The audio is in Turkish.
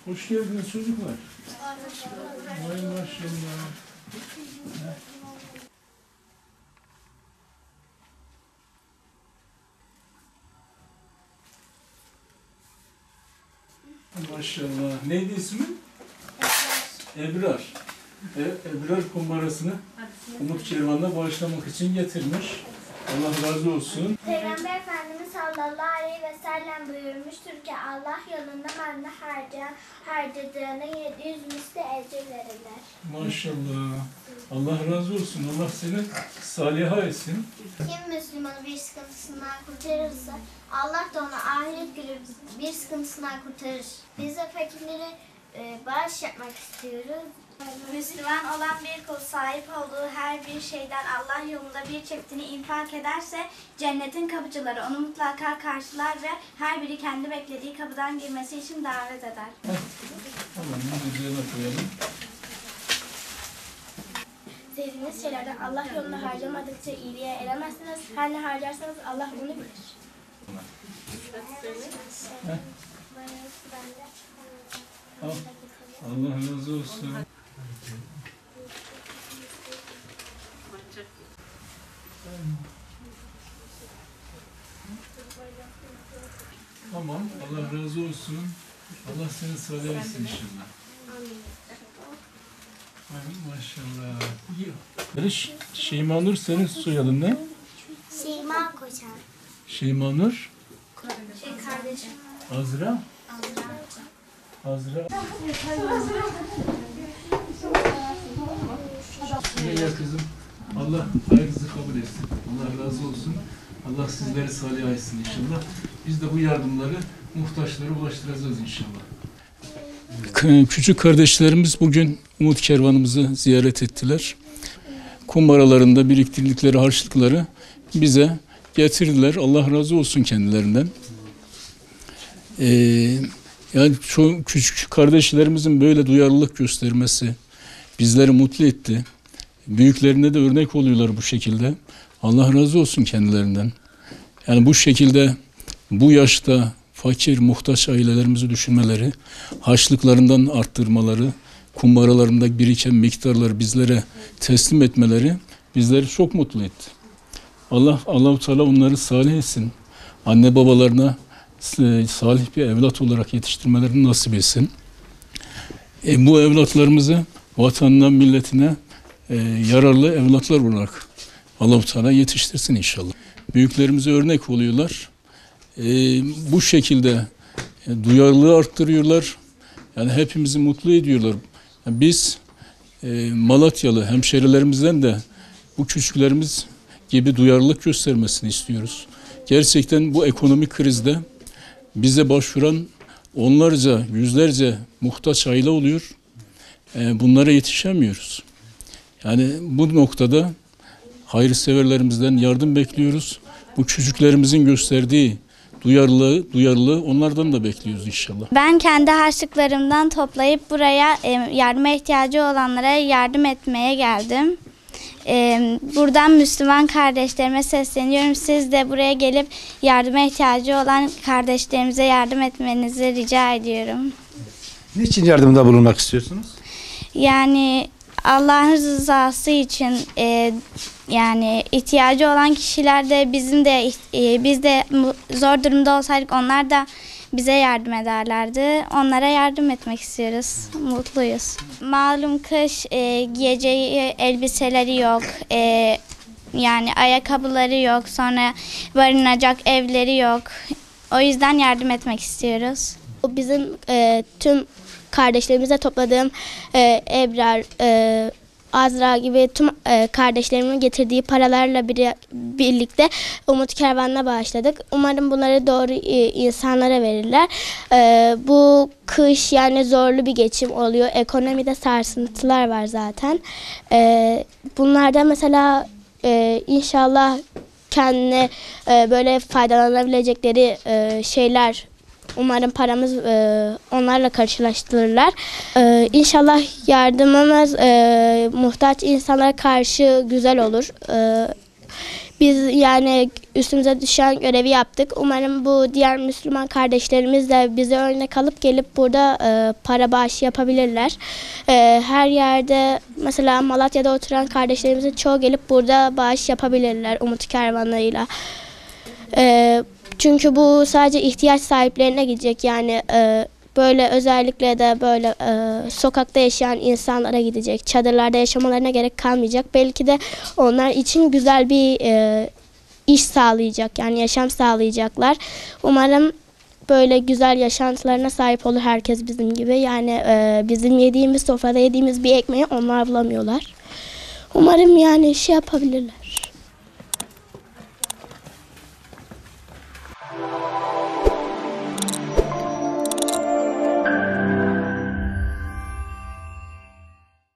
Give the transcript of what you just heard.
Hoş geldiniz çocuklar. Vay maşallah. Maşallah. Neydi ismi? Ebrar. Ebrar kumbarasını Umut Kervan'la bağışlamak için getirmiş. Allah razı olsun. Peygamber Efendimiz sallallahu aleyhi ve sellem buyurmuştur ki Allah yolunda malını harcadığına 700 misli ecir verirler. Maşallah. Allah razı olsun. Allah seni saliha etsin. Kim Müslümanı bir sıkıntısından kurtarırsa Allah da onu ahiret günü bir sıkıntısından kurtarır. Biz de fakirlere bağış yapmak istiyoruz. Müslüman olan bir kul sahip olduğu her bir şeyden Allah yolunda bir çeftini infak ederse cennetin kapıcıları onu mutlaka karşılar ve her biri kendi beklediği kapıdan girmesi için davet eder. Tamam, bunu üzerine koyalım. Sevdiğiniz şeylerden Allah yolunda harcamadıkça iyiliğe eremezsiniz. Her ne harcarsanız Allah onu bilir. Allah razı olsun. Tamam, Allah razı olsun. Allah seni salih etsin inşallah. Maşallah. Şeyma Nur senin soyadın ne? Şeyma Koçan. Şeyma Nur. Kardeşim. Azra. Azra. Ya kızım. Allah hayrınızı kabul etsin. Allah razı olsun. Allah sizleri salih etsin inşallah. Biz de bu yardımları muhtaçlara ulaştıracağız inşallah. Küçük kardeşlerimiz bugün Umut Kervanımızı ziyaret ettiler. Kumbaralarında biriktirdikleri harçlıkları bize getirdiler. Allah razı olsun kendilerinden. Yani şu küçük kardeşlerimizin böyle duyarlılık göstermesi bizleri mutlu etti. Büyüklerine de örnek oluyorlar bu şekilde. Allah razı olsun kendilerinden. Yani bu şekilde bu yaşta fakir, muhtaç ailelerimizi düşünmeleri, harçlıklarından arttırmaları, kumbaralarında biriken miktarları bizlere teslim etmeleri bizleri çok mutlu etti. Allah-u Teala onları salih etsin. Anne babalarına salih bir evlat olarak yetiştirmelerini nasip etsin. Bu evlatlarımızı vatanına, milletine yararlı evlatlar olarak Allah-u Teala yetiştirsin inşallah. Büyüklerimize örnek oluyorlar. Bu şekilde duyarlılığı arttırıyorlar. Yani hepimizi mutlu ediyorlar. Yani biz Malatyalı hemşerilerimizden de bu küçüklerimiz gibi duyarlılık göstermesini istiyoruz. Gerçekten bu ekonomik krizde bize başvuran onlarca, yüzlerce muhtaç aile oluyor. Bunlara yetişemiyoruz. Yani bu noktada hayırseverlerimizden yardım bekliyoruz. Bu çocuklarımızın gösterdiği duyarlılığı onlardan da bekliyoruz inşallah. Ben kendi harçlıklarımdan toplayıp buraya yardıma ihtiyacı olanlara yardım etmeye geldim. Buradan Müslüman kardeşlerime sesleniyorum. Siz de buraya gelip yardıma ihtiyacı olan kardeşlerimize yardım etmenizi rica ediyorum. Niçin yardımda bulunmak istiyorsunuz? Yani Allah'ın rızası için yani ihtiyacı olan kişiler de biz de zor durumda olsaydık onlar da bize yardım ederlerdi. Onlara yardım etmek istiyoruz. Mutluyuz. Malum kış, giyeceği elbiseleri yok. Yani ayakkabıları yok. Sonra barınacak evleri yok. O yüzden yardım etmek istiyoruz. Bizim tüm kardeşlerimize topladığım Ebrar, Azra gibi tüm kardeşlerimin getirdiği paralarla birlikte Umut Kervanı'na bağışladık. Umarım bunları doğru insanlara verirler. Bu kış yani zorlu bir geçim oluyor. Ekonomide sarsıntılar var zaten. Bunlardan mesela inşallah kendine böyle faydalanabilecekleri şeyler, umarım paramız onlarla karşılaştırırlar. İnşallah yardımımız muhtaç insanlara karşı güzel olur. Biz yani üstümüze düşen görevi yaptık. Umarım bu diğer Müslüman kardeşlerimiz de bize örnek alıp gelip burada para bağışı yapabilirler. Her yerde mesela Malatya'da oturan kardeşlerimizin çoğu gelip burada bağış yapabilirler Umut Kervanları'yla. Çünkü bu sadece ihtiyaç sahiplerine gidecek. Yani böyle özellikle de böyle sokakta yaşayan insanlara gidecek. Çadırlarda yaşamalarına gerek kalmayacak. Belki de onlar için güzel bir iş sağlayacak. Yani yaşam sağlayacaklar. Umarım böyle güzel yaşantılarına sahip olur herkes bizim gibi. Yani bizim yediğimiz, sofrada yediğimiz bir ekmeği onlar bulamıyorlar. Umarım yani yapabilirler.